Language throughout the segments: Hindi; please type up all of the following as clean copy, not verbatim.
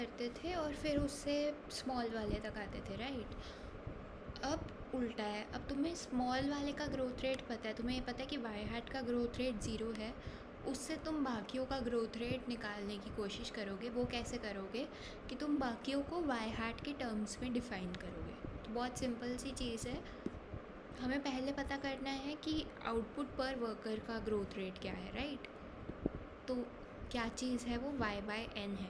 करते थे और फिर उससे स्मॉल वाले तक आते थे, राइट। अब उल्टा है, अब तुम्हें स्मॉल वाले का ग्रोथ रेट पता है, तुम्हें ये पता है कि वाई हैट का ग्रोथ रेट 0 है, उससे तुम बाकियों का ग्रोथ रेट निकालने की कोशिश करोगे। वो कैसे करोगे कि तुम बाकियों को वाई हैट के टर्म्स में डिफ़ाइन करोगे। तो बहुत सिंपल सी चीज़ है, हमें पहले पता करना है कि आउटपुट पर वर्कर का ग्रोथ रेट क्या है, राइट। तो क्या चीज़ है वो, y/n है।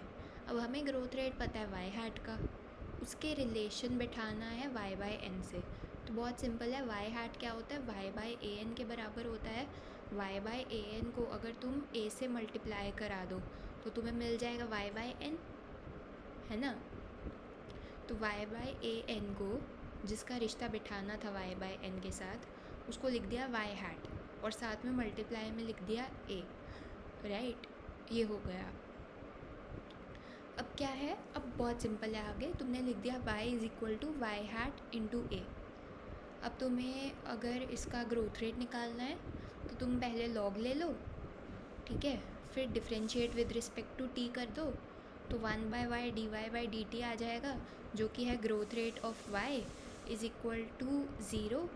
अब हमें ग्रोथ रेट पता है y हैट का, उसके रिलेशन बिठाना है y/n से। तो बहुत सिंपल है, y हैट क्या होता है, y/an के बराबर होता है। y/an को अगर तुम a से मल्टीप्लाई करा दो तो तुम्हें मिल जाएगा y/n, है ना। तो y/an को, जिसका रिश्ता बिठाना था y/n के साथ, उसको लिख दिया y हैट और साथ में मल्टीप्लाई में लिख दिया a, राइट। ये हो गया। अब क्या है, अब बहुत सिंपल है, आगे तुमने लिख दिया y is equal to y hat into a. अब तुम्हें अगर इसका ग्रोथ रेट निकालना है तो तुम पहले लॉग ले लो, ठीक है, फिर differentiate with respect to t कर दो, तो 1/y dy/dt आ जाएगा, जो कि है growth rate of y is equal to 0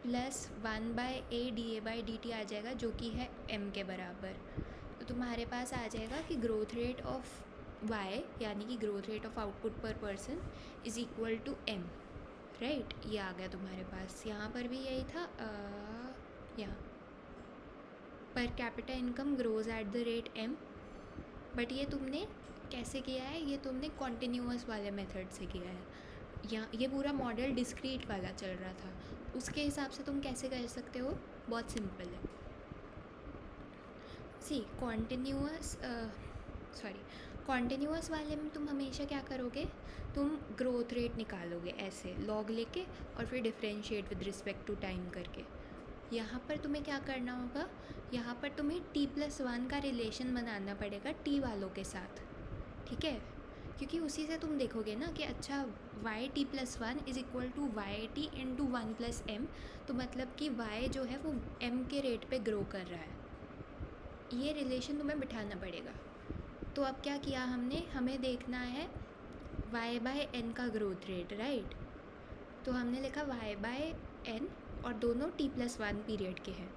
plus 1/a da/dt आ जाएगा, जो कि है m के बराबर। तो तुम्हारे पास आ जाएगा कि ग्रोथ रेट ऑफ y यानी कि growth rate of output per person is equal to m, right. ये आ गया तुम्हारे पास। यहाँ पर भी यही था, यहाँ per capita income grows at the rate m, but ये तुमने कैसे किया है, ये तुमने कॉन्टिन्यूअस वाले मेथड से किया है। यहाँ ये पूरा मॉडल डिस्क्रीट वाला चल रहा था, उसके हिसाब से तुम कैसे कर सकते हो, बहुत सिंपल है। सी कॉन्टिन्यूअस वाले में तुम हमेशा क्या करोगे, तुम ग्रोथ रेट निकालोगे ऐसे लॉग लेके और फिर differentiate with respect to time करके। यहाँ पर तुम्हें क्या करना होगा, यहाँ पर तुम्हें t+1 का रिलेशन बनाना पड़ेगा t वालों के साथ, ठीक है, क्योंकि उसी से तुम देखोगे ना कि अच्छा y t+1 is equal to Y T into 1+m, तो मतलब कि y जो है वो m के रेट पे ग्रो कर रहा है, ये रिलेशन तुम्हें बिठाना पड़ेगा। तो अब क्या किया हमने, हमें देखना है y/n का ग्रोथ रेट, राइट। तो हमने लिखा y/n और दोनों t+1 पीरियड के हैं,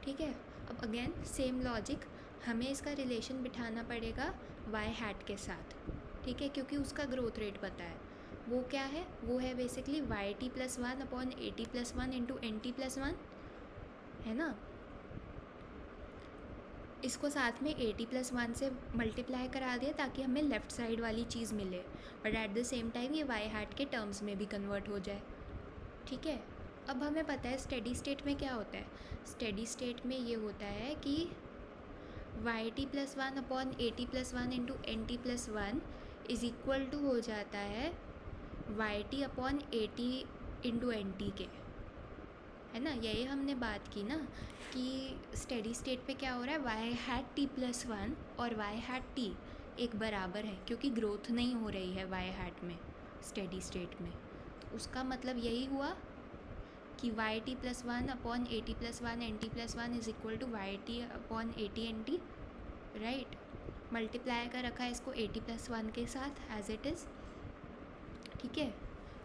ठीक है। अब अगेन सेम लॉजिक, हमें इसका रिलेशन बिठाना पड़ेगा y हैट के साथ, ठीक है, क्योंकि उसका ग्रोथ रेट पता है। वो क्या है, वो है basically yt+1 upon at+1 into nt+1, है ना। इसको साथ में at+1 से मल्टीप्लाई करा दिया ताकि हमें लेफ़्ट साइड वाली चीज़ मिले, but at the same time ये y हैट के टर्म्स में भी कन्वर्ट हो जाए, ठीक है। अब हमें पता है स्टेडी स्टेट में क्या होता है, स्टेडी स्टेट में ये होता है कि yt+1 upon at+1 into nt+1 is equal to हो जाता है yt upon at into nt के, है ना। यही हमने बात की ना कि स्टेडी स्टेट पे क्या हो रहा है, वाई हैट t+1 और वाई हैट t एक बराबर है, क्योंकि ग्रोथ नहीं हो रही है वाई हैट में स्टेडी स्टेट में। तो उसका मतलब यही हुआ कि yt+1 upon at+1 nt+1 is equal to yt upon at nt, right. Multiply कर रखा है इसको at+1 के साथ एज इट इज़, ठीक है।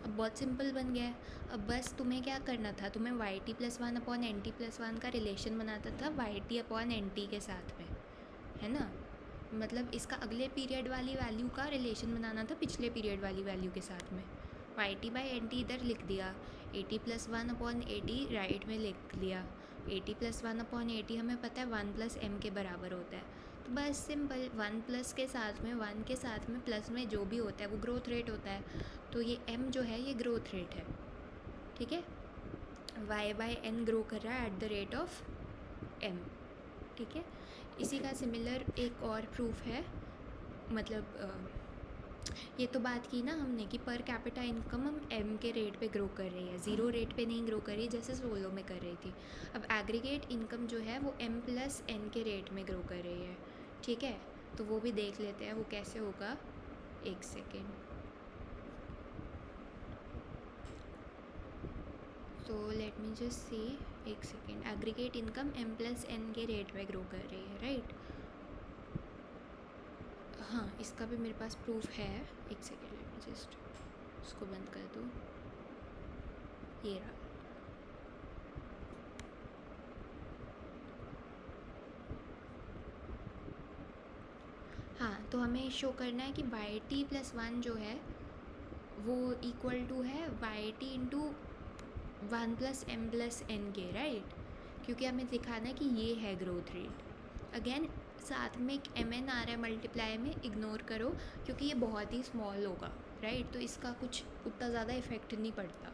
अब बहुत सिंपल बन गया है। अब बस तुम्हें क्या करना था, तुम्हें yt+1 अपॉन nt+1 का रिलेशन बनाता था yt अपॉन nt के साथ में, है ना। मतलब इसका अगले पीरियड वाली वैल्यू का रिलेशन बनाना था पिछले पीरियड वाली वैल्यू के साथ में। yt/nt इधर लिख दिया, at+1 अपॉन at राइट में लिख लिया, at+1 अपॉन at हमें पता है 1+m के बराबर होता है। तो बस सिंपल, 1+ के साथ में 1 के साथ में प्लस में जो भी होता है वो ग्रोथ रेट होता है। तो ये m जो है ये ग्रोथ रेट है, ठीक है। y/n ग्रो कर रहा है at the rate of m, ठीक है। इसी का सिमिलर एक और प्रूफ है, मतलब ये तो बात की ना हमने कि पर कैपिटा इनकम हम m के रेट पे ग्रो कर रही है, 0 रेट पे नहीं ग्रो कर रही जैसे सोलो में कर रही थी। अब एग्रीगेट इनकम जो है वो m+n के रेट में ग्रो कर रही है, ठीक है। तो वो भी देख लेते हैं वो कैसे होगा, एक सेकेंड। तो लेट मी जस्ट सी, एक सेकेंड। एग्रीगेट इनकम m+n के रेट में ग्रो कर रही है, राइट। हाँ, इसका भी मेरे पास प्रूफ है। एक सेकेंड, लेट मी जस्ट उसको बंद कर दूँ। ये रहा। हाँ, तो हमें शो करना है कि वाई टी प्लस वन जो है वो इक्वल टू है Y T into one plus M plus N के, राइट? क्योंकि हमें दिखाना है कि ये है ग्रोथ रेट। अगेन साथ में एक एम एन आ रहा है मल्टीप्लाई में, इग्नोर करो क्योंकि ये बहुत ही स्मॉल होगा, राइट? तो इसका कुछ उतना ज़्यादा इफेक्ट नहीं पड़ता।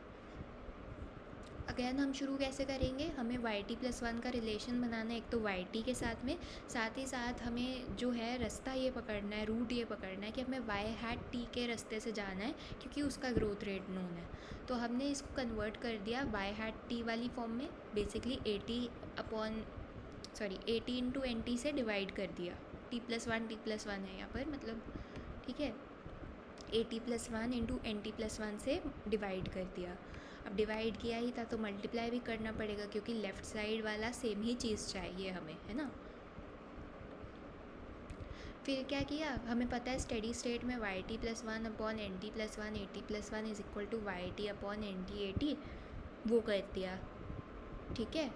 अगेन हम शुरू कैसे करेंगे, हमें वाई टी प्लस वन का रिलेशन बनाना है एक तो वाई टी के साथ में, साथ ही साथ हमें जो है रास्ता ये पकड़ना है, रूट ये पकड़ना है कि हमें वाई हैट टी के रास्ते से जाना है क्योंकि उसका ग्रोथ रेट नोन है। तो हमने इसको कन्वर्ट कर दिया वाई हैट टी वाली फॉर्म में, बेसिकली 80 इंटू एन टी से डिवाइड कर दिया। टी प्लस वन है यहाँ पर, मतलब ठीक है, 80 plus one into n t plus one से डिवाइड कर दिया। अब डिवाइड किया ही था तो मल्टीप्लाई भी करना पड़ेगा क्योंकि लेफ़्ट साइड वाला सेम ही चीज़ चाहिए हमें, है ना? फिर क्या किया, हमें पता है स्टेडी स्टेट में y t plus one upon n t plus one, 80 plus one is equal to Y t upon n t 80, वो कर दिया, ठीक है?